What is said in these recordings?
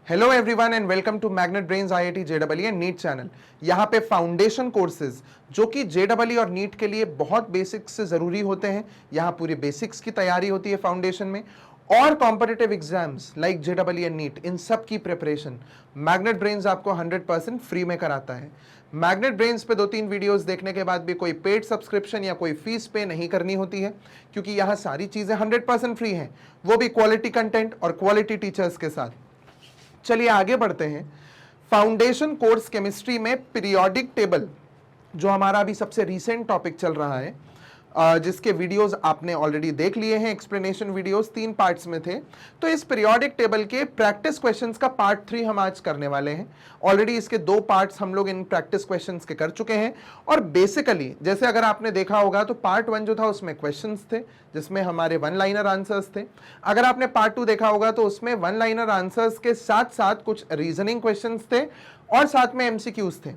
Hello everyone and welcome to Magnet Brains IIT JEE and NEET channel. यहाँ पे foundation courses जो कि JEE और नीट के लिए बहुत बेसिक्स से ज़रूरी होते हैं, यहाँ पूरी बेसिक्स की तैयारी होती है फाउंडेशन में, और competitive exams like JEE and NEET, इन सब की प्रिपरेशन मैग्नेट ब्रेन्स आपको 100% फ्री में कराता है। मैग्नेट ब्रेन्स पे 2-3 वीडियोस देखने के बाद भी कोई पेड सब्सक्रिप्शन या कोई फीस पे नहीं करनी होती है, क्योंकि यहाँ सारी चीज़ें 100% फ्री हैं, वो भी क्वालिटी कंटेंट और क्वालिटी टीचर्स के साथ। चलिए आगे बढ़ते हैं। फाउंडेशन कोर्स केमिस्ट्री में पीरियोडिक टेबल, जो हमारा अभी सबसे रीसेंट टॉपिक चल रहा है, जिसके वीडियोस आपने ऑलरेडी देख लिए हैं, एक्सप्लेनेशन वीडियोस 3 पार्ट्स में थे। तो इस पीरियोडिक टेबल के प्रैक्टिस क्वेश्चंस का पार्ट 3 हम आज करने वाले हैं। ऑलरेडी इसके 2 पार्ट्स हम लोग इन प्रैक्टिस क्वेश्चंस के कर चुके हैं। और बेसिकली जैसे अगर आपने देखा होगा तो पार्ट 1 जो था उसमें क्वेश्चंस थे, जिसमें हमारे 1 लाइनर आंसर्स थे। अगर आपने पार्ट 2 देखा होगा तो उसमें 1 लाइनर आंसर्स के साथ साथ कुछ रीजनिंग क्वेश्चंस थे और साथ में एमसीक्यूज थे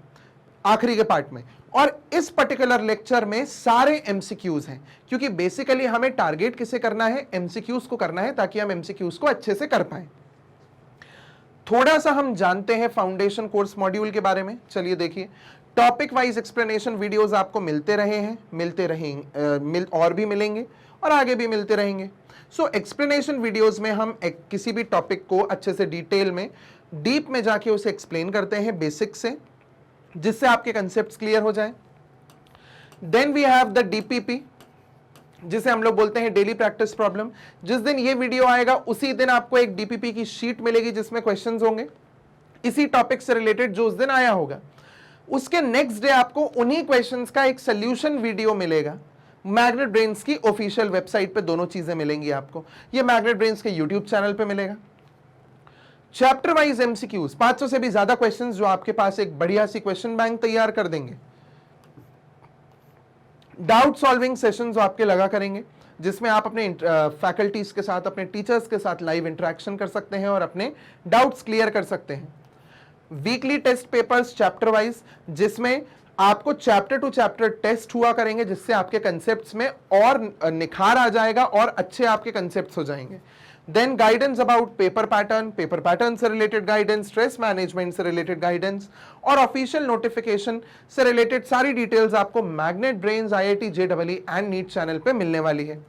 आखिरी के पार्ट में। और इस पर्टिकुलर लेक्चर में सारे एमसीक्यूज हैं, क्योंकि बेसिकली हमें टारगेट किसे करना है, एमसीक्यूज को करना है, ताकि हम एमसीक्यूज को अच्छे से कर पाए। थोड़ा सा हम जानते हैं फाउंडेशन कोर्स मॉड्यूल के बारे में। चलिए देखिए, टॉपिक वाइज एक्सप्लेनेशन वीडियोस आपको मिलते रहे हैं, मिलते रहेंगे, और भी मिलेंगे और आगे भी मिलते रहेंगे। सो एक्सप्लेनेशन वीडियोस में हम किसी भी टॉपिक को अच्छे से डिटेल में, डीप में जाके उसे एक्सप्लेन करते हैं बेसिक से, जिससे आपके कंसेप्ट्स क्लियर हो जाए। Then we have the DPP, जिसे हम लोग बोलते हैं डेली प्रैक्टिस प्रॉब्लम। जिस दिन ये वीडियो आएगा उसी दिन आपको एक डीपीपी की शीट मिलेगी जिसमें क्वेश्चंस होंगे इसी टॉपिक से रिलेटेड जो उस दिन आया होगा। उसके नेक्स्ट डे आपको उन्हीं क्वेश्चंस का एक सोल्यूशन वीडियो मिलेगा। मैग्नेट ब्रेन्स की ऑफिशियल वेबसाइट पे दोनों चीजें मिलेंगी आपको। ये मैग्नेट ब्रेन्स के यूट्यूब चैनल पे मिलेगा। चैप्टर वाइज एमसीक्यूज, 500 से भी ज्यादा क्वेश्चंस जो आपके पास एक बढ़िया सी क्वेश्चन बैंक तैयार कर देंगे। डाउट सॉल्विंग सेशन जो आपके लगा करेंगे, जिसमें आप अपने फैकल्टीज के साथ, अपने टीचर्स के साथ लाइव इंटरेक्शन कर सकते हैं और अपने डाउट्स क्लियर कर सकते हैं। Weekly test papers chapter wise, जिसमें आपको चैप्टर टू चैप्टर टेस्ट हुआ करेंगे, जिससे आपके कंसेप्ट्स में और निखार आ जाएगा और अच्छे आपके कंसेप्ट्स हो जाएंगे। Then guidance about paper pattern से रिलेटेड गाइडेंस, स्ट्रेस मैनेजमेंट से रिलेटेड गाइडेंस और ऑफिशियल नोटिफिकेशन से रिलेटेड सारी डिटेल्स आपको Magnet Brains IIT JEE and NEET channel पे मिलने वाली है।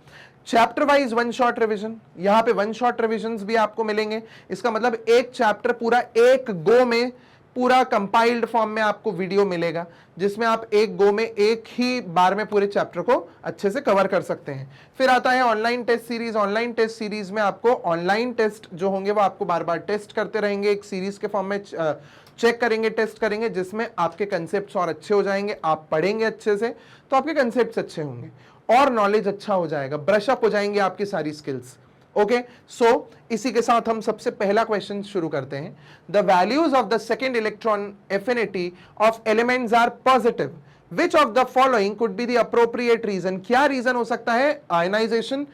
चैप्टर वाइज 1 शॉट रिवीजन, यहाँ पे 1 शॉट रिविजन्स भी आपको मिलेंगे। इसका मतलब एक चैप्टर पूरा एक गो में, पूरा कंपाइल्ड फॉर्म में आपको वीडियो मिलेगा, जिसमें आप एक गो में, एक ही बार में पूरे चैप्टर को अच्छे से कवर कर सकते हैं। फिर आता है online test series. Online test series में आपको ऑनलाइन टेस्ट जो होंगे वो आपको बार बार टेस्ट करते रहेंगे, एक सीरीज के फॉर्म में चेक करेंगे, टेस्ट करेंगे, जिसमें आपके कंसेप्ट्स और अच्छे हो जाएंगे। आप पढ़ेंगे अच्छे से तो आपके कंसेप्ट्स अच्छे होंगे और नॉलेज अच्छा हो जाएगा, ब्रश अप हो जाएंगे आपकी सारी स्किल्स। ओके, सो इसी के साथ हम सबसे पहला क्वेश्चन शुरू करते हैं। The values of the second electron affinity of elements are positive, which of the following could be the appropriate reason. क्या रीजन हो सकता है आयनाइजेशन,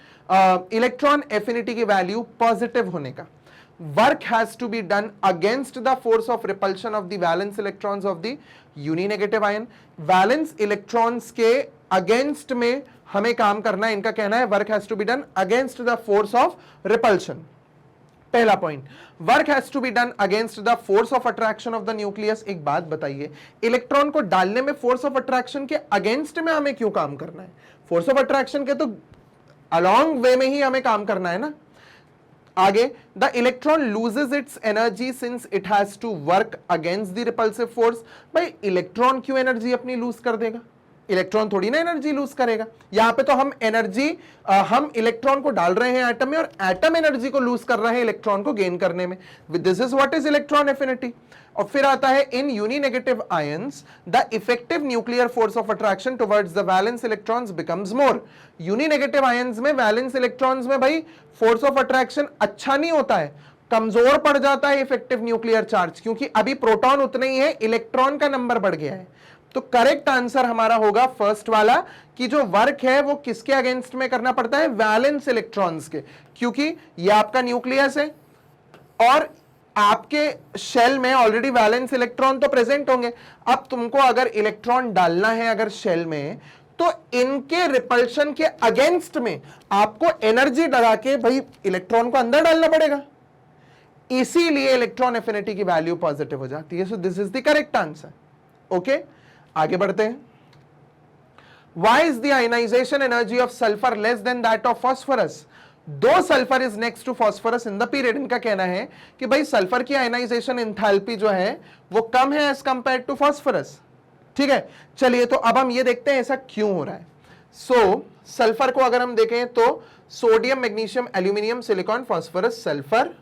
इलेक्ट्रॉन एफिनिटी की वैल्यू पॉजिटिव होने का। Work has to be done against the force of repulsion of the valence electrons of the uninegative ion. Valence electrons के against में हमें काम करना है, इनका कहना है work has to be done against the force of repulsion. पहला point, work has to be done against the force of attraction of the nucleus. एक बात बताइए, इलेक्ट्रॉन को डालने में फोर्स ऑफ अट्रैक्शन के अगेंस्ट में हमें क्यों काम करना है? फोर्स ऑफ अट्रैक्शन के तो अलोंग वे में ही हमें काम करना है ना। आगे, the electron loses its energy since it has to work against the repulsive force. भाई इलेक्ट्रॉन क्यों एनर्जी अपनी लूज कर देगा? इलेक्ट्रॉन थोड़ी ना एनर्जी लूज करेगा। यहां पे तो हम एनर्जी, हम इलेक्ट्रॉन को डाल रहे हैं एटम में और एटम एनर्जी को लूज कर रहे हैं इलेक्ट्रॉन को गेन करने में। This is what is electron affinity. और फिर आता है in uninegative ions the effective nuclear force of attraction towards the valence electrons becomes more. Uninegative ions में, वैलेंस इलेक्ट्रॉन्स में भाई फोर्स ऑफ अट्रैक्शन अच्छा नहीं होता है, कमजोर पड़ जाता है इफेक्टिव न्यूक्लियर चार्ज, क्योंकि अभी प्रोटॉन उतने ही है, इलेक्ट्रॉन का नंबर बढ़ गया है। तो करेक्ट आंसर हमारा होगा फर्स्ट वाला, कि जो वर्क है वो किसके अगेंस्ट में करना पड़ता है? वैलेंस इलेक्ट्रॉन्स के, क्योंकि ये आपका न्यूक्लियस है और आपके शेल में ऑलरेडी वैलेंस इलेक्ट्रॉन तो प्रेजेंट होंगे। अब तुमको अगर इलेक्ट्रॉन डालना है अगर शेल में, तो इनके रिपल्शन के अगेंस्ट में आपको एनर्जी लगा के भाई इलेक्ट्रॉन को अंदर डालना पड़ेगा। इसीलिए इलेक्ट्रॉन एफिनिटी की वैल्यू पॉजिटिव हो जाती है। So this is the correct answer. Okay, आगे बढ़ते हैं। Why is the ionization energy of sulfur less than that of phosphorus? दो sulphur is next to phosphorus in the period. इनका कहना है कि भाई सल्फर की आयनाइजेशन एंथैल्पी जो है वो कम है एज कंपेयर टू फॉस्फोरस। ठीक है, चलिए तो अब हम ये देखते हैं ऐसा क्यों हो रहा है। सो सल्फर को अगर हम देखें तो sodium, magnesium, aluminium, silicon, phosphorus, sulphur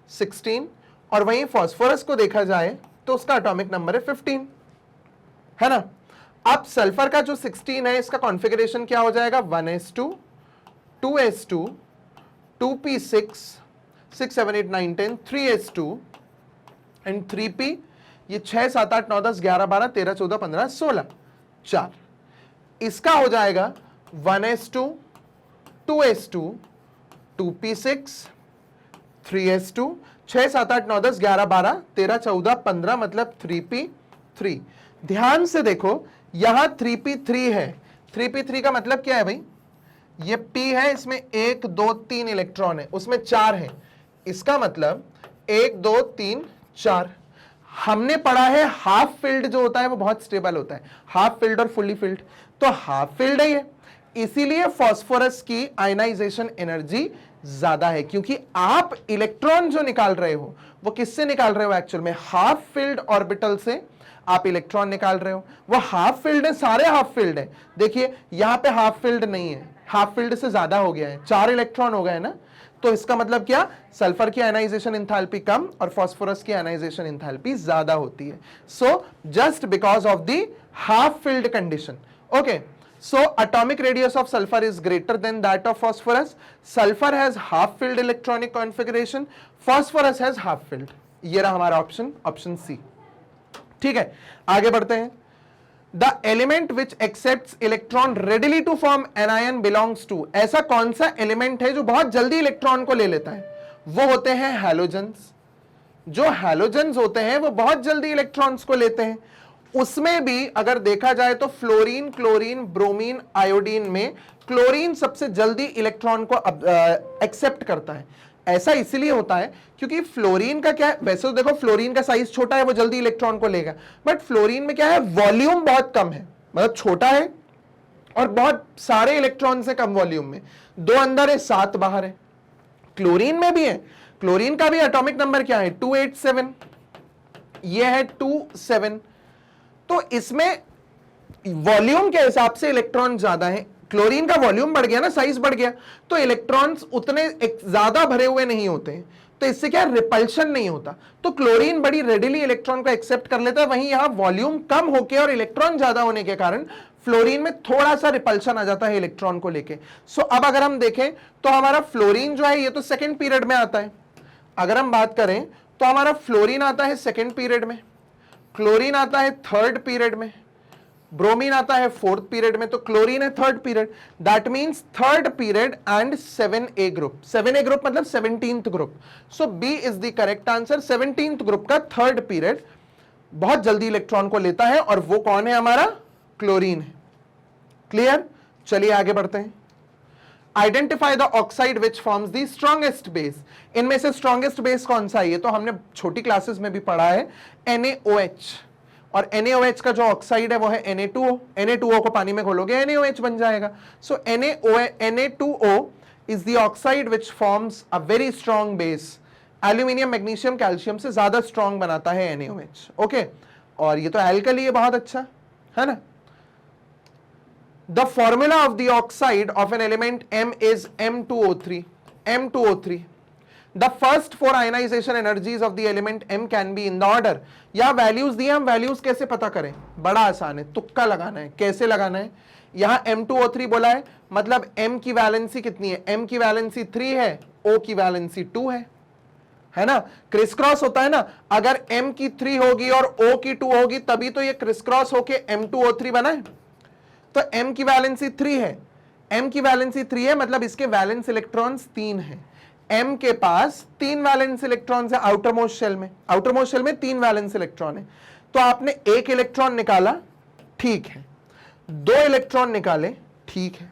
16, और वहीं फॉस्फोरस को देखा जाए तो उसका एटॉमिक नंबर है 15, है ना। अब सल्फर का जो 16 है इसका कॉन्फ़िगरेशन क्या हो जाएगा, 1s2, 2s2, 2p6, 6 7 8 9 10, 3s2 and 3p। ये 6 7 8 9 10 11 12 13 14 15 16, 4। इसका हो जाएगा 1s2, 2s2, 2p6, 3s2, 6 7 8 9 10 11 12 13 14 15 मतलब 3p3। ध्यान से देखो यहां 3p3 है। 3p3 का मतलब क्या है भाई, ये p है, इसमें 1 2 3 इलेक्ट्रॉन है, उसमें 4 है। इसका मतलब 1 2 3 4। हमने पढ़ा है हाफ फिल्ड जो होता है वो बहुत स्टेबल होता है, हाफ फिल्ड और फुल्ली फिल्ड। तो हाफ फिल्ड है ये, इसीलिए फास्फोरस की आयनाइजेशन एनर्जी ज्यादा है, क्योंकि आप इलेक्ट्रॉन जो निकाल रहे हो वो किससे निकाल रहे हो, एक्चुअल में हाफ फिल्ड ऑर्बिटल से आप इलेक्ट्रॉन निकाल रहे हो। वो हाफ फील्ड है, सारे हाफ फील्ड है। देखिए यहां पे हाफ फील्ड नहीं है, हाफ फील्ड से ज्यादा हो गया है, 4 इलेक्ट्रॉन हो गए ना। तो इसका मतलब क्या, सल्फर की आयनाइजेशन एंथैल्पी कम और फास्फोरस की आयनाइजेशन एंथैल्पी ज्यादा होती है। So just because of the half field condition. Okay, so atomic radius of sulfur is greater than that of phosphorus. Sulfur has half filled electronic configuration, phosphorus has half filled। ये रहा हमारा option, option C. ठीक है, आगे बढ़ते हैं। The element which accepts electron readily to form anion belongs to. ऐसा कौन सा एलिमेंट है जो बहुत जल्दी इलेक्ट्रॉन को ले लेता है, वो होते हैं हैलोजेंस। जो हैलोजेंस होते हैं वो बहुत जल्दी इलेक्ट्रॉन्स को लेते हैं। उसमें भी अगर देखा जाए तो फ्लोरीन, क्लोरीन, ब्रोमीन, आयोडीन में क्लोरीन सबसे जल्दी इलेक्ट्रॉन को एक्सेप्ट करता है। ऐसा इसलिए होता है क्योंकि फ्लोरीन का क्या है, वैसे तो देखो फ्लोरीन का साइज छोटा है, वो जल्दी इलेक्ट्रॉन को लेगा, बट फ्लोरीन में क्या है, वॉल्यूम बहुत कम है, मतलब छोटा है और बहुत सारे इलेक्ट्रॉन से कम वॉल्यूम में। 2 अंदर है 7 बाहर है। क्लोरीन में भी है, क्लोरीन का भी एटॉमिक नंबर क्या है, 287, ये है 27। तो इसमें वॉल्यूम के हिसाब से इलेक्ट्रॉन ज्यादा है। क्लोरीन का वॉल्यूम बढ़ गया ना, साइज बढ़ गया, तो इलेक्ट्रॉन्स उतने ज्यादा भरे हुए नहीं होते हैं, तो इससे क्या रिपल्शन नहीं होता। तो क्लोरीन बड़ी रेडिली इलेक्ट्रॉन को एक्सेप्ट कर लेता है। वहीं यहां वॉल्यूम कम होके और इलेक्ट्रॉन ज्यादा होने के कारण फ्लोरीन में थोड़ा सा रिपल्शन आ जाता है इलेक्ट्रॉन को लेके। सो अब अगर हम देखें तो हमारा फ्लोरीन जो है ये तो सेकेंड पीरियड में आता है। अगर हम बात करें तो हमारा फ्लोरीन आता है सेकेंड पीरियड में, क्लोरीन आता है थर्ड पीरियड में, ब्रोमीन आता है फोर्थ पीरियड में, तो क्लोरीन है third period. That means third period and 7A group. 7A group मतलब 17th group. So B is the correct answer. 17th group का थर्ड पीरियड बहुत जल्दी इलेक्ट्रॉन को लेता है और वो कौन है, हमारा क्लोरीन है। क्लियर, चलिए आगे बढ़ते हैं। Identify the oxide which forms the strongest base. इनमें से स्ट्रॉन्गेस्ट बेस कौन सा है, ये तो हमने छोटी क्लासेस में भी पढ़ा है, NaOH। और NaOH का जो ऑक्साइड है वो है Na2O। Na2O को पानी में घोलोगे NaOH बन जाएगा। सो Na2O is the oxide which forms a very strong base. Aluminium, magnesium, calcium से ज्यादा स्ट्रॉन्ग बनाता है NaOH। ओके, और ये तो एल्कली है, बहुत अच्छा है ना। The formula of the oxide of an element M is M2O3. M2O3. The first 4 ionization energies of the element M can be in the order. या वैल्यूज दिए, हम वैल्यूज कैसे पता करें, बड़ा आसान है, तुक्का लगाना है। कैसे लगाना है, यहां M2O3 बोला है, मतलब M की वैलेंसी कितनी है, M की वैलेंसी 3 है, O की वैलेंसी 2 है ना। क्रिस क्रॉस होता है ना, अगर M की 3 होगी और O की 2 होगी तभी तो ये क्रिस क्रॉस होके M2O3 बना है। तो M की वैलेंसी 3 है, M की वैलेंसी 3 है, मतलब इसके वैलेंस इलेक्ट्रॉन्स 3 हैं। M के पास 3 वैलेंस इलेक्ट्रॉन्स है आउटर मोस्ट शेल में। आउटर मोस्ट शेल में 3 वैलेंस इलेक्ट्रॉन है। तो आपने 1 इलेक्ट्रॉन निकाला, ठीक है, 2 इलेक्ट्रॉन निकाले, ठीक है,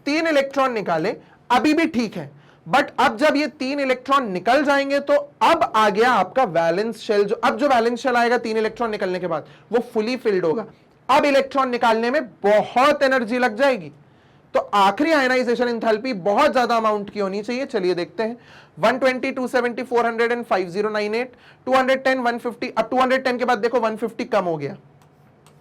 3 इलेक्ट्रॉन निकाले, अभी भी ठीक है, बट अब जब ये 3 इलेक्ट्रॉन निकल जाएंगे तो अब आ गया आपका वैलेंस शेल। जो वैलेंस शेल आएगा 3 इलेक्ट्रॉन निकलने के बाद वो फुली फिल्ड होगा। अब इलेक्ट्रॉन निकालने में बहुत एनर्जी लग जाएगी, तो आखिरी आयनाइजेशन एंथैल्पी बहुत ज्यादा अमाउंट की होनी चाहिए। चलिए देखते हैं। 120, 270, 400 एंड 5098, 210, 150। अब 210 के बाद देखो 150 कम हो गया,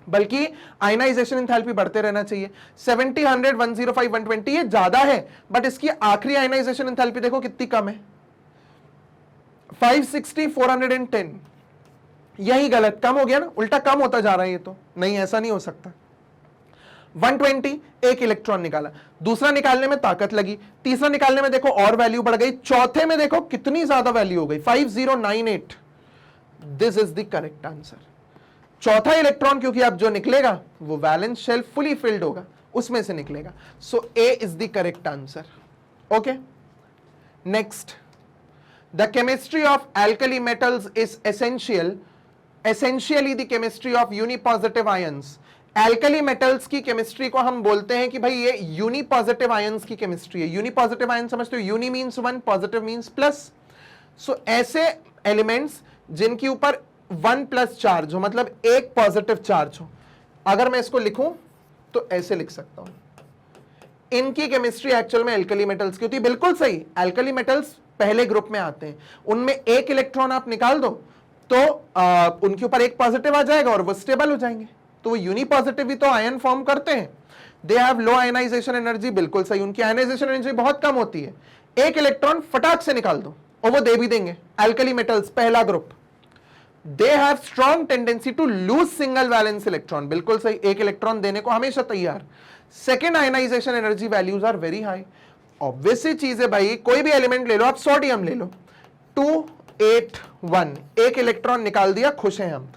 बल्कि आयनाइजेशन एंथैल्पी बढ़ते रहना चाहिए। 70, 100, 105, 120 ये ज्यादा है, बट इसकी आखिरी आयनाइजेशन एंथैल्पी देखो कितनी कम है, 560, 410। यही गलत, कम हो गया ना, उल्टा कम होता जा रहा है ये तो। नहीं, ऐसा नहीं हो सकता। 120 एक इलेक्ट्रॉन निकाला, दूसरा निकालने में ताकत लगी, तीसरा निकालने में देखो और वैल्यू बढ़ गई, चौथे में देखो कितनी ज्यादा वैल्यू हो गई, 5098। This is the correct answer. चौथा इलेक्ट्रॉन क्योंकि अब जो निकलेगा वो वैलेंस शेल फुली फिल्ड होगा, उसमें से निकलेगा। So A is the correct answer. Okay, next, the chemistry of alkali metals is essentially the chemistry of unipositive ions. Alkali metals की केमिस्ट्री को हम बोलते हैं कि भाई ये यूनिपॉजिटिव आयंस की केमिस्ट्री है। यूनिपॉजिटिव आयन समझते हो, uni means 1, positive means plus. So ऐसे एलिमेंट्स जिनके ऊपर 1 प्लस चार्ज हो, मतलब एक पॉजिटिव चार्ज हो। अगर मैं इसको लिखूं तो ऐसे लिख सकता हूं। इनकी केमिस्ट्री एक्चुअल में एल्कली मेटल्स की होती है। बिल्कुल सही, एल्कली मेटल्स पहले ग्रुप में आते हैं, उनमें एक इलेक्ट्रॉन आप निकाल दो तो उनके ऊपर एक पॉजिटिव आ जाएगा और वो स्टेबल हो जाएंगे, तो वो यूनिपॉजिटिव ही तो आयन फॉर्म करते हैं। They have low ionisation energy, बिल्कुल सही, उनकी आयनाइजेशन एनर्जी बहुत कम होती है। एक इलेक्ट्रॉन फटाक से निकाल दो और वो दे भी देंगे। एल्कली मेटल्स पहला ग्रुप। They have strong tendency to lose single valence electron, बिल्कुल सही, एक इलेक्ट्रॉन देने को हमेशा तैयार। Second ionisation energy values are very high. Obviously चीज है भाई, कोई भी एलिमेंट ले लो, आप सोडियम ले लो, 281, एक इलेक्ट्रॉन निकाल दिया, खुश हैं हम।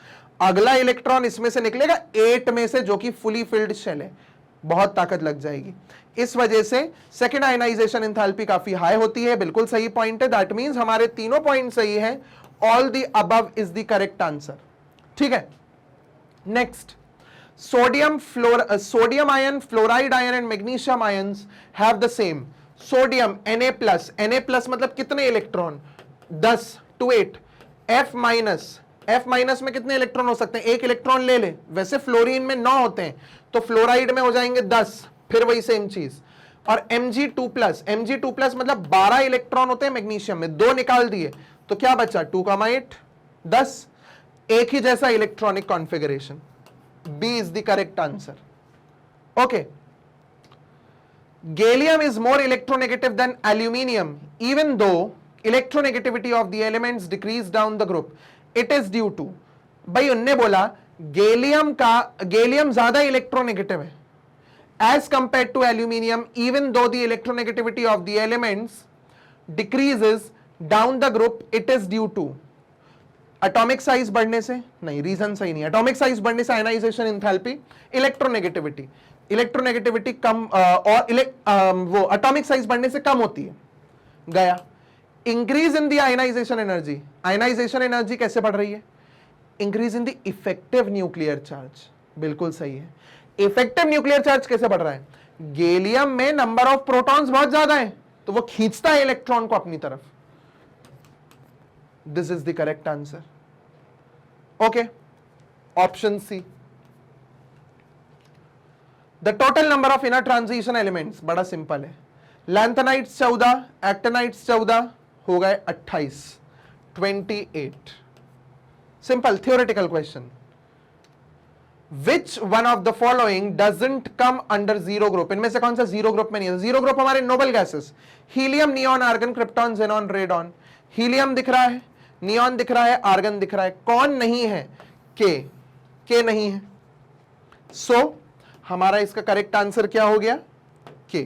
अगला इलेक्ट्रॉन इसमें से निकलेगा 8 में से, जो कि फुली फिल्ड शेल है, बहुत ताकत लग जाएगी। इस वजह से सेकेंड आयनाइजेशन एंथैल्पी काफी हाई होती है, बिल्कुल सही पॉइंट है। दैट मींस हमारे तीनों पॉइंट सही है। All the above is the correct answer. ठीक है, next, sodium ion, fluoride ion and magnesium ions have the same. Sodium Na+ मतलब कितने इलेक्ट्रॉन, 10 to 8। F- में कितने इलेक्ट्रॉन हो सकते हैं, एक इलेक्ट्रॉन ले ले। वैसे फ्लोरीन में 9 होते हैं, तो फ्लोराइड में हो जाएंगे 10, फिर वही सेम चीज। और Mg2+ मतलब 12 इलेक्ट्रॉन होते हैं मैग्नीशियम में, 2 निकाल दिए तो क्या बचा, 2,8, 10, एक ही जैसा electronic configuration. B is the correct answer. Okay, gallium is more electronegative than aluminium even though electronegativity of the elements decrease down the group. It is due to, भाई उनने बोला गैलियम ज्यादा इलेक्ट्रोनेगेटिव है as compared to aluminium even though the electronegativity of the elements decreases down the group. It is due to atomic size बढ़ने से, नहीं, reason सही नहीं। एटॉमिक साइज बढ़ने से आयनाइजेशन एंथैल्पी, इलेक्ट्रोनेगेटिविटी कम और वो एटॉमिक साइज बढ़ने से कम होती है। गया increase in the ionisation energy कैसे बढ़ रही है, increase in the effective nuclear charge, बिल्कुल सही है। इफेक्टिव न्यूक्लियर चार्ज कैसे बढ़ रहा है, गैलियम में नंबर ऑफ प्रोटॉन्स बहुत ज्यादा है, तो वो खींचता है इलेक्ट्रॉन को अपनी तरफ। This is the correct answer. Okay, option C. The total number of inner transition elements बड़ा सिंपल है। लैंथेनाइट्स 14, एक्टिनाइट्स 14, हो गए 28, 28। Simple theoretical question. Which one of the following doesn't come under zero group, इनमें से कौन सा zero group में नहीं है। जीरो ग्रुप हमारे noble gases, helium, neon, argon, krypton, xenon, radon. Helium दिख रहा है, नियॉन दिख रहा है, आर्गन दिख रहा है, कौन नहीं है, के नहीं है। सो हमारा इसका करेक्ट आंसर क्या हो गया, के।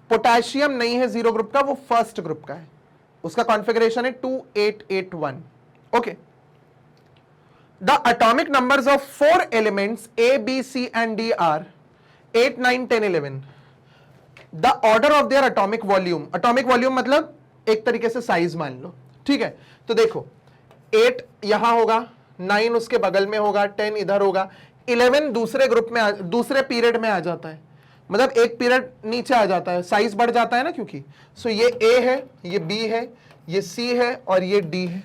पोटेशियम नहीं है जीरो ग्रुप का, वो फर्स्ट ग्रुप का है, उसका कॉन्फ़िगरेशन है 2881। Okay, the atomic numbers of 4 elements A, B, C and D are 8, 9, 10, 11. The order of their atomic volume, atomic volume मतलब एक तरीके से साइज मान लो, ठीक है। तो देखो 8 यहां होगा, 9 उसके बगल में होगा, 10 इधर होगा, 11 दूसरे ग्रुप में दूसरे पीरियड में आ जाता है, मतलब एक पीरियड नीचे आ जाता है, साइज बढ़ जाता है ना, क्योंकि सो ये ए है, ये बी है, ये सी है और ये डी है।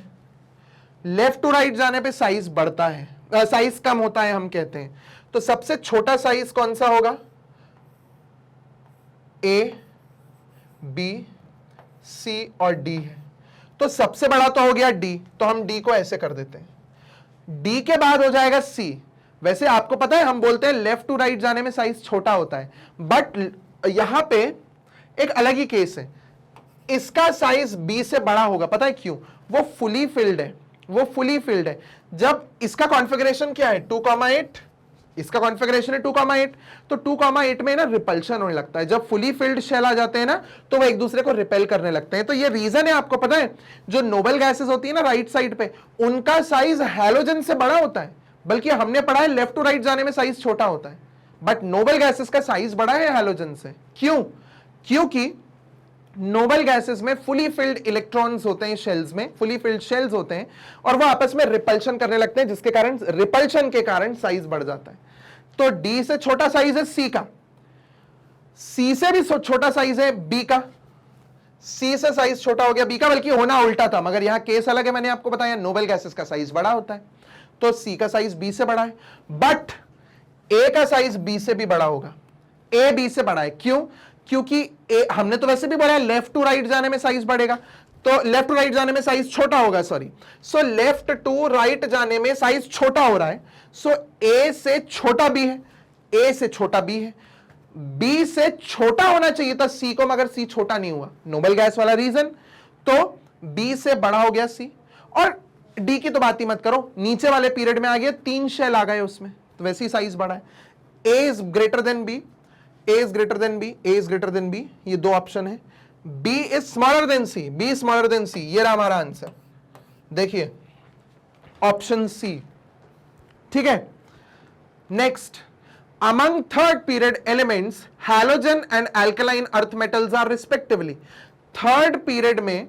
लेफ्ट टू राइट जाने पे साइज बढ़ता है, साइज कम होता है हम कहते हैं। तो सबसे छोटा साइज कौन सा होगा? ए, बी, सी और डी है। तो सबसे बड़ा तो हो गया डी, तो हम डी को ऐसे कर देते हैं। डी के बाद हो जाएगा सी। वैसे आपको पता है हम बोलते हैं लेफ्ट टू राइट जाने में साइज छोटा होता है, बट यहां पे एक अलग ही केस है, इसका साइज बी से बड़ा होगा। पता है क्यों? वो फुली फिल्ड है, वो फुली फिल्ड है। जब इसका कॉन्फ़िगरेशन क्या है 2,8, इसका कॉन्फ़िगरेशन है 2,8, तो 2,8 में ना रिपल्शन होने लगता है। जब फुली फिल्ड शेल आ जाते हैं ना तो वो एक दूसरे को रिपेल करने लगते हैं। तो ये रीजन है, आपको पता है जो नोबल गैसेस होती है ना राइट साइड पे, उनका साइज हैलोजन से बड़ा होता है। बल्कि हमने पढ़ा है लेफ्ट टू राइट जाने में साइज छोटा होता है, बट नोबल गैसेस का साइज बड़ा है हैलोजन से। क्यों? क्योंकि नोबल गैसेस में फुली फिल्ड इलेक्ट्रॉन्स होते हैं, शेल्स में फुली फिल्ड शेल्स होते हैं, और वो आपस में रिपल्शन करने लगते हैं, जिसके कारण रिपल्शन के कारण साइज बढ़ जाता है। तो डी से छोटा साइज है सी का, सी से भी छोटा साइज है बी का, सी से साइज छोटा हो गया बी का, बल्कि होना उल्टा था, मगर यहां केस अलग है। मैंने आपको बताया नोबल गैसेस का साइज बड़ा होता है, तो सी का साइज बी से बड़ा है, बट ए का साइज बी से भी बड़ा होगा। ए बी से बड़ा है, क्यों? क्योंकि ए, हमने तो वैसे भी बोला है लेफ्ट टू राइट जाने में साइज बढ़ेगा, तो लेफ्ट टू राइट जाने में साइज छोटा होगा, sorry. So left to right जाने में साइज छोटा हो रहा है, सो ए से छोटा बी है, ए से छोटा बी है, बी से छोटा होना चाहिए था सी को, मगर सी छोटा नहीं हुआ, नोबल गैस वाला रीजन। तो बी से बड़ा हो गया सी। और डी की तो बात ही मत करो, नीचे वाले पीरियड में आ गया 3 शेल आ गए उसमें, तो वैसे ही साइज बड़ा है। A is greater than B, A is greater than B, A is greater than B, ये दो ऑप्शन है। B is smaller than C, B smaller than C, ये रहा हमारा आंसर। देखिए ऑप्शन सी, ठीक है। Next, among third period elements halogen and alkaline earth metals are respectively. Third period में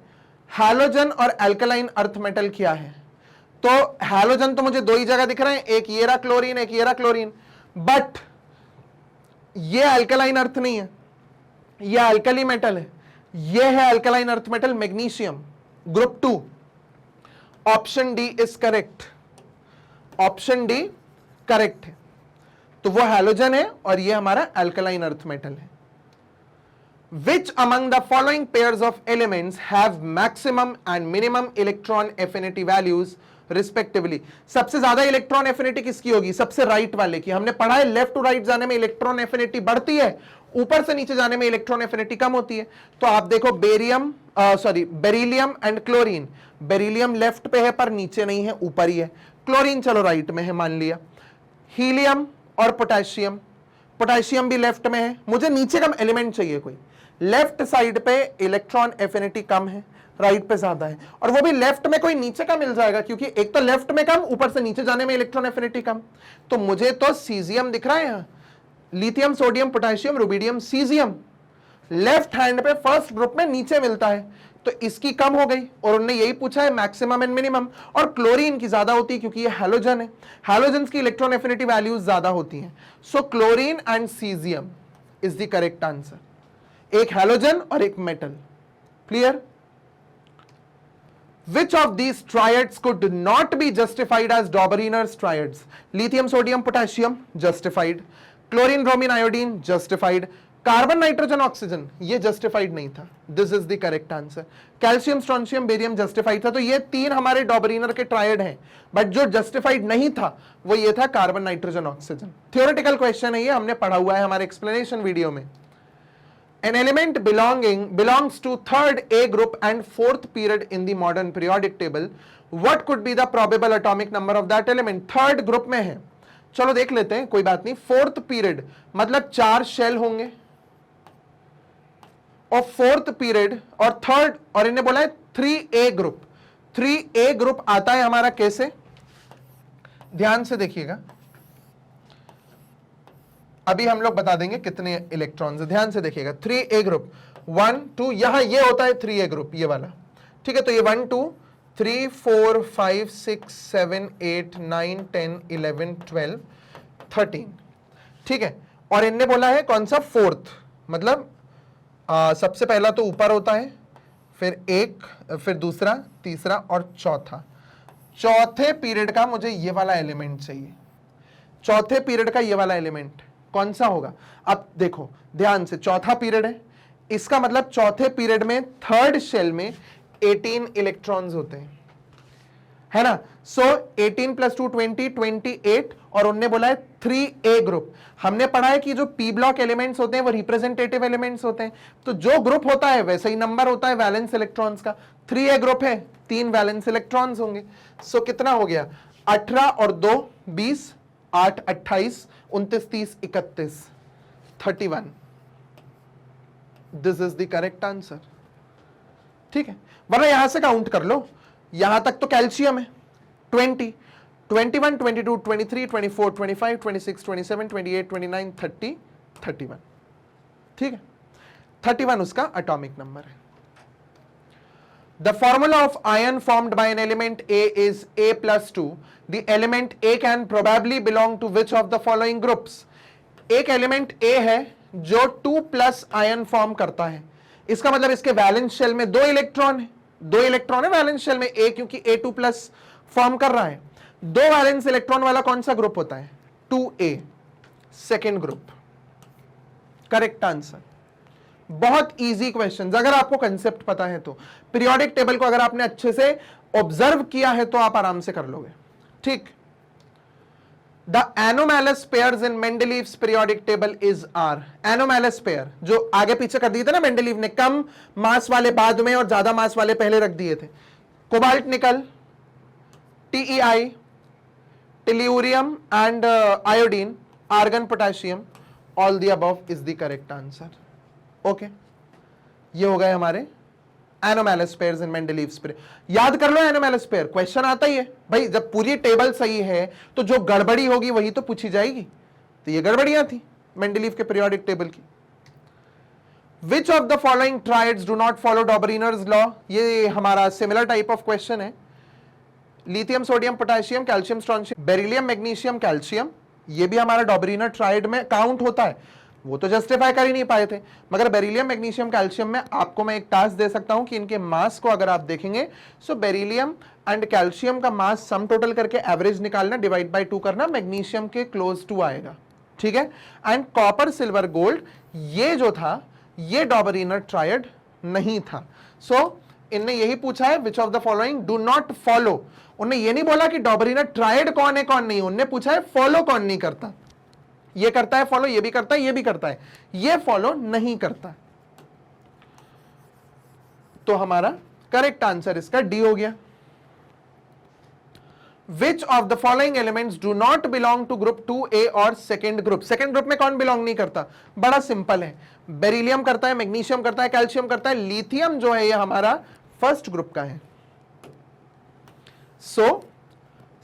हैलोजन और अल्कलाइन अर्थ मेटल क्या है? तो हैलोजन तो मुझे दो ही जगह दिख रहे हैं, एक ये रहा क्लोरीन, एक ये रहा क्लोरीन, बट ये अल्कलाइन अर्थ नहीं है, ये अल्कली मेटल है। ये है alkaline earth metal magnesium, group 2। Option D is correct, option D correct है। तो वो हैलोजन है और ये हमारा अल्कलाइन अर्थ मेटल है। Which among the following pairs of elements have maximum and minimum electron affinity values respectively? सबसे ज्यादा इलेक्ट्रॉन एफिनिटी किसकी होगी? सबसे राइट वाले की। हमने पढ़ा है लेफ्ट टू राइट जाने में इलेक्ट्रॉन एफिनिटी बढ़ती है, ऊपर से नीचे जाने में इलेक्ट्रॉन एफिनिटी कम होती है। तो आप देखो beryllium and chlorine, beryllium left पे है पर नीचे नहीं है, ऊपर ही है। क्लोरीन चलो राइट में है, मान लिया। हीलियम और पोटेशियम, पोटेशियम भी लेफ्ट में है, मुझे नीचे का एलिमेंट चाहिए कोई। लेफ्ट साइड पे इलेक्ट्रॉन एफिनिटी कम है, राइट पे ज्यादा है, और वो भी लेफ्ट में कोई नीचे का मिल जाएगा, क्योंकि एक तो लेफ्ट में कम, ऊपर से नीचे जाने में इलेक्ट्रॉन एफिनिटी कम। तो मुझे तो सीजियम दिख रहा है यहां, lithium, sodium, potassium, rubidium, caesium left hand पे फर्स्ट ग्रुप में नीचे मिलता है, तो इसकी कम हो गई। और उन्होंने यही पूछा है मैक्सिमम एंड मिनिमम, और क्लोरीन की ज्यादा होती है क्योंकि ये हैलोजन है, हैलोजन की इलेक्ट्रॉन एफिनिटी वैल्यूज ज्यादा होती हैं। So chlorine and caesium is the correct answer, एक हैलोजन और एक metal. Clear? Which of these triads could not be justified as Dobereiner's triads? Lithium, sodium, potassium, justified. Chlorine, bromine, iodine, justified. Carbon, nitrogen, oxygen, ये justified नहीं था. This is the correct answer. Calcium, strontium, barium, justified था. तो ये तीन हमारे Dobereiner के triad हैं. But जो justified नहीं था, वो ये था carbon, nitrogen, oxygen. Theoretical question है ये, हमने पढ़ा हुआ है हमारे explanation video में. An element belongs to third A group and fourth period in the modern periodic table. What could be the probable atomic number of that element? Third group में है, चलो देख लेते हैं, कोई बात नहीं। फोर्थ पीरियड मतलब 4 शेल होंगे, और फोर्थ पीरियड और थर्ड, और इन्हें बोला है 3A ग्रुप। 3A ग्रुप आता है हमारा कैसे? ध्यान से देखिएगा, अभी हम लोग बता देंगे कितने इलेक्ट्रॉन्स। ध्यान से देखिएगा, 3A ग्रुप 1 2, यहां ये होता है 3A ग्रुप, ये वाला, ठीक है। तो ये 1 2 3 4 5 6 7 8 9 10 11 12 13, ठीक है। और इनने बोला है कौन सा फोर्थ, मतलब सबसे पहला तो ऊपर होता है, फिर एक, फिर दूसरा, तीसरा और चौथा। चौथे पीरियड का मुझे ये वाला एलिमेंट चाहिए। चौथे पीरियड का ये वाला एलिमेंट कौन सा होगा? अब देखो ध्यान से, चौथा पीरियड है, इसका मतलब चौथे पीरियड में थर्ड शेल में 18 इलेक्ट्रॉन्स होते हैं, है ना। सो 18 + 2 20, 28, और उनने बोला है 3A ग्रुप। हमने पढ़ा है कि जो पी ब्लॉक एलिमेंट्स होते हैं वो रिप्रेजेंटेटिव एलिमेंट्स होते हैं, तो जो ग्रुप होता है वैसा ही नंबर होता है वैलेंस इलेक्ट्रॉन्स का। 3A ग्रुप है, 3 वैलेंस इलेक्ट्रॉन्स होंगे। सो कितना हो गया? 18 और 2 20, 8 28, 29 30 31, 31। This is the correct answer. ठीक है, वरना यहां से काउंट कर लो, यहां तक तो कैल्शियम है 20, 21, 22, 23, 24, 25, 26, 27, 28, 29, 30, 31। ठीक है, 31 उसका एटॉमिक नंबर है। The formula of ion formed by an element A is A+2. The element A can probably belong to which of the following groups? एक एलिमेंट A है जो 2+ आयन फॉर्म करता है, इसका मतलब इसके वैलेंस शेल में 2 इलेक्ट्रॉन है, 2 इलेक्ट्रॉन है वैलेंस शेल में A, क्योंकि A2+ फॉर्म कर रहा है। 2 वैलेंस इलेक्ट्रॉन वाला कौन सा ग्रुप होता है? 2A, second group. Correct answer. बहुत इजी क्वेश्चंस, अगर आपको कंसेप्ट पता है तो। पीरियोडिक टेबल को अगर आपने अच्छे से ऑब्जर्व किया है तो आप आराम से कर लोगे। ठीक, the anomalous pairs in Mendeleev's periodic table is are. Anomalous pair जो आगे पीछे कर दिए थे ना मेंडलीव ने, कम मास वाले बाद में और ज्यादा मास वाले पहले रख दिए थे। Cobalt nickel, TeI, tellurium and iodine, argon potassium, all the above is the correct answer. Okay, ये हो गए हमारे anomalous pairs in Mendeleev's pair. याद कर लो एनोमैलस पेयर, क्वेश्चन आता ही है भाई, जब पूरी टेबल सही है तो जो गड़बड़ी होगी वही तो पूछी जाएगी। तो ये गड़बड़ियां थी मेंडलीव के पीरियोडिक टेबल की। Which of the following triads do not follow Döbereiner's law? ये हमारा सिमिलर टाइप ऑफ क्वेश्चन है। Lithium, sodium, potassium, calcium, strontium, beryllium, magnesium, calcium, ये भी हमारा डॉबरिनर ट्राइड में काउंट होता है। वो तो जस्टिफाई कर ही नहीं पाए थे, मगर बेरिलियम, मैग्नीशियम, कैल्शियम में आपको मैं एक टास्क दे सकता हूं कि इनके मास को अगर आप देखेंगे, सो बेरिलियम एंड कैल्शियम का मास सम टोटल करके एवरेज निकालना, डिवाइड बाय 2 करना, मैग्नीशियम के क्लोज टू आएगा। ठीक है, एंड कॉपर, सिल्वर, गोल्ड, ये जो था ये डॉबरिनर ट्रायड नहीं था। सो इनने यही पूछा है विच of the following do not follow. उन्होंने ये नहीं बोला कि डॉबरिनर ट्रायड कौन है कौन नहीं, उन्होंने पूछा है फॉलो कौन नहीं करता। ये करता है फॉलो, ये भी करता है, ये भी करता है, ये फॉलो नहीं करता। तो हमारा करेक्ट आंसर इसका डी हो गया। Which of the following elements do not belong to group 2A और सेकेंड ग्रुप? सेकेंड ग्रुप में कौन बिलोंग नहीं करता? बड़ा सिंपल है, बेरिलियम करता है, मैग्नीशियम करता है, कैल्शियम करता है, लिथियम जो है ये हमारा फर्स्ट ग्रुप का है। So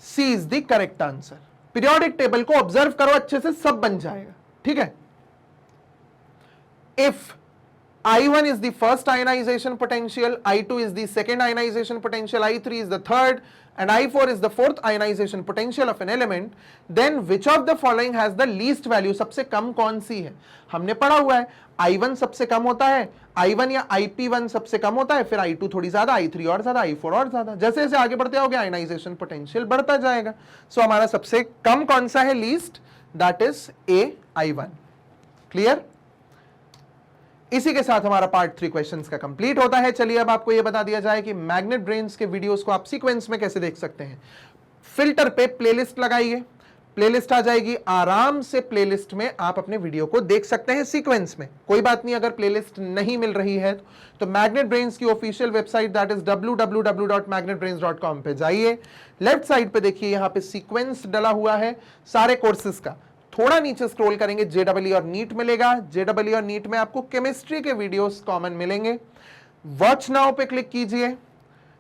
C is the correct answer. Periodic table को ऑब्जर्व करो अच्छे से, सब बन जाएगा। ठीक है, if I1 is the first ionization potential, I2 is the second ionization potential, I3 is the third, and I4 is the fourth ionization potential of an element, then which of the following has the least value? सबसे कम कौन सी है? हमने पढ़ा हुआ है I1 सबसे कम होता है, I1 या IP1 सबसे कम होता है, फिर I2 थोड़ी ज्यादा, I3 और ज्यादा, I4 और ज्यादा, जैसे जैसे आगे बढ़ते होगे आयनाइजेशन पोटेंशियल बढ़ता जाएगा। सो हमारा सबसे कम कौन सा है, least, that is I1। Clear? इसी के साथ हमारा पार्ट 3 क्वेश्चंस का कंप्लीट होता है। चलिए अब आपको यह बता दिया जाए कि मैग्नेट ब्रेन्स के वीडियोस को आप सीक्वेंस में कैसे देख सकते हैं। फिल्टर पे प्लेलिस्ट लगाइए, प्लेलिस्ट आ जाएगी, आराम से प्लेलिस्ट में आप अपने वीडियो को देख सकते हैं सीक्वेंस में। कोई बात नहीं, अगर प्लेलिस्ट नहीं मिल रही है तो मैग्नेट ब्रेन्स की official website that is www.magnetbrains.com पे जाइए। लेफ्ट साइड पे देखिए यहां पे सीक्वेंस डला हुआ है सारे कोर्सेज का। थोड़ा नीचे स्क्रॉल करेंगे JEE और नीट मिलेगा। JEE और नीट में आपको केमिस्ट्री के वीडियोस कॉमन मिलेंगे। वॉच नाउ पे क्लिक कीजिए।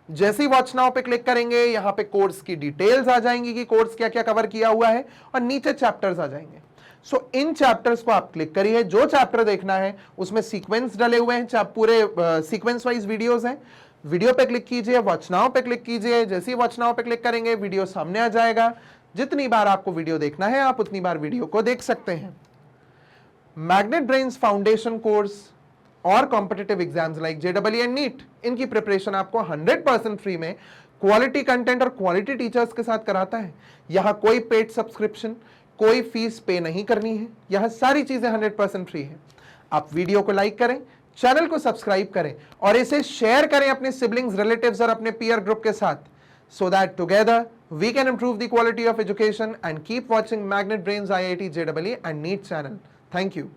जैसे ही वॉच नाउ पे क्लिक करेंगे यहां पे कोर्स की डिटेल्स आ जाएंगी कि कोर्स क्या क्या कवर किया हुआ है, और नीचे चैप्टर्स आ जाएंगे। सो इन चैप्टर्स को आप क्लिक करिए, जो चैप्टर देखना है उसमें सीक्वेंस डले हुए हैं, पूरे सीक्वेंस वाइज वीडियोस हैं। वीडियो पे क्लिक कीजिए, वॉच नाउ पे क्लिक कीजिए। जैसे ही वॉच नाउ पे क्लिक करेंगे वीडियो सामने आ जाएगा। जितनी बार आपको वीडियो देखना है आप उतनी बार वीडियो को देख सकते हैं। मैग्नेट ब्रेन्स फाउंडेशन कोर्स और competitive exams like JEE and NEET, इनकी प्रिपरेशन आपको 100% फ्री में क्वालिटी कंटेंट और क्वालिटी टीचर्स के साथ कराता है। यहां कोई पेड सब्सक्रिप्शन, कोई फीस पे नहीं करनी है, यहां सारी चीजें 100% फ्री है। आप वीडियो को लाइक करें, चैनल को सब्सक्राइब करें और इसे शेयर करें अपने सिबलिंग्स, रिलेटिव्स और अपने पीयर ग्रुप के साथ, so that together we can improve the quality of education and keep watching Magnet Brains IIT JEE and NEET channel. Thank you.